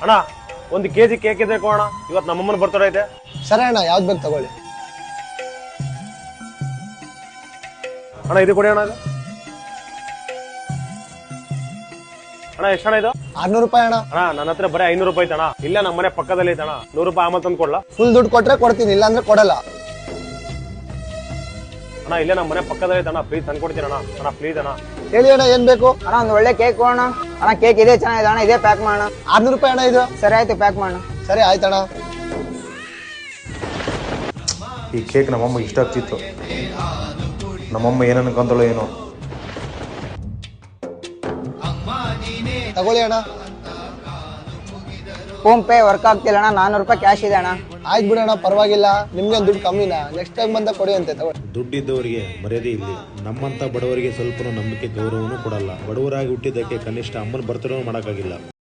ಅಣ್ಣ 1 kg cake ಇದೆ ಕೊಡೋಣ, ಇವತ್ತು ನಮ್ಮಮ್ಮನ ಬರ್ತಡೇ ಐತೆ. ಸರಿ ಅಣ್ಣ, ಯಾವ್ದು ಬೇಕು ತಗೊಳ್ಳಿ. ಅಣ್ಣ ಇದು ಕೊಡಿ ಅಣ್ಣ. ಇದು ಅಣ್ಣ ಎಷ್ಟಣ್ಣ ಇದು? 600 ರೂಪಾಯಿ ಅಣ್ಣ. ಅಣ್ಣ ನನ್ನ ಹತ್ರ ಬರೀ 500 ರೂಪಾಯಿ ಐತಣ್ಣ. ಇಲ್ಲ ನಮ್ಮ ಮನೆ ಪಕ್ಕದಲ್ಲಿ ಐತಣ್ಣ, 100 ರೂಪಾಯಿ ಆಮೇಲೆ ತಂದು ಕೊಡ್ಲಾ? ಫುಲ್ ದುಡ್ಡು ಕೊಟ್ರೆ ಕೊಡ್ತೀನಿ, ಇಲ್ಲಾಂದ್ರೆ ಕೊಡಲ್ಲ. ಅಣ್ಣ ಇಲ್ಲೇ ನಮ್ಮ ಮನೆ ಪಕ್ಕದಲ್ಲಿ ಐತಣ್ಣ, ಪ್ಲೀಸ್ ತಂದು ಕೊಡ್ತೀನಿ ಅಣ್ಣ. ಅಣ್ಣ ಪ್ಲೀಸ್ ಅಣ್ಣ. ಹೇಳಿ ಅಣ್ಣ, ಏನ್ ಬೇಕು? ಅಣ್ಣ ಒಂದು ಒಳ್ಳೆ ಕೇಕ್ ಕೊಡೋಣ. ಅಣ್ಣ ಕೇಕ್ ಇದೇ ಚೆನ್ನಾಗಿದೆ ಅಣ್ಣ, ಇದೇ ಪ್ಯಾಕ್ ಮಾಡೋಣ. 600 ರೂಪಾಯಿ ಅಣ್ಣ ಇದು. ಸರಿ ಆಯ್ತು, ಪ್ಯಾಕ್ ಮಾಡೋಣ. ಸರಿ ಆಯ್ತಣ್ಣ. ಈ ಕೇಕ್ ನಮ್ಮಮ್ಮ ಇಷ್ಟ ಆಗ್ತಿತ್ತು. ನಮ್ಮಮ್ಮ ಏನು ಅನ್ಕೊಂತಳೋ ಏನೋ. ತಗೊಳ್ಳಿ ಅಣ್ಣ. ಫೋನ್ ಪೇ ವರ್ಕ್ ಆಗ್ತಿಲ್ಲ ಅಣ್ಣ, 400 ರೂಪಾಯಿ ಕ್ಯಾಶ್ ಇದೆ ಅಣ್ಣ. ಆಯ್ತು ಬಿಡೋಣ, ಪರವಾಗಿಲ್ಲ. ನಿಮ್ಗೆ ದುಡ್ಡು ಕಮ್ಮಿನಾ? ನೆಕ್ಸ್ಟ್ ಟೈಮ್ ಬಂದ ಕೊಡಿ ಅಂತೆ. ತಗೊಳ್ಳಿ. ದುಡ್ಡಿದ್ದವರಿಗೆ ಮರ್ಯಾದೆ ಇಲ್ಲಿ, ನಮ್ಮಂಥ ಬಡವರಿಗೆ ಸ್ವಲ್ಪ ನಂಬಿಕೆ ಗೌರವನೂ ಕೊಡಲ್ಲ. ಬಡವರಾಗಿ ಹುಟ್ಟಿದ್ದಕ್ಕೆ ಕನಿಷ್ಠ ಅಮ್ಮನ ಬರ್ತಡೇ ಮಾಡೋಕ್ಕಾಗಿಲ್ಲ.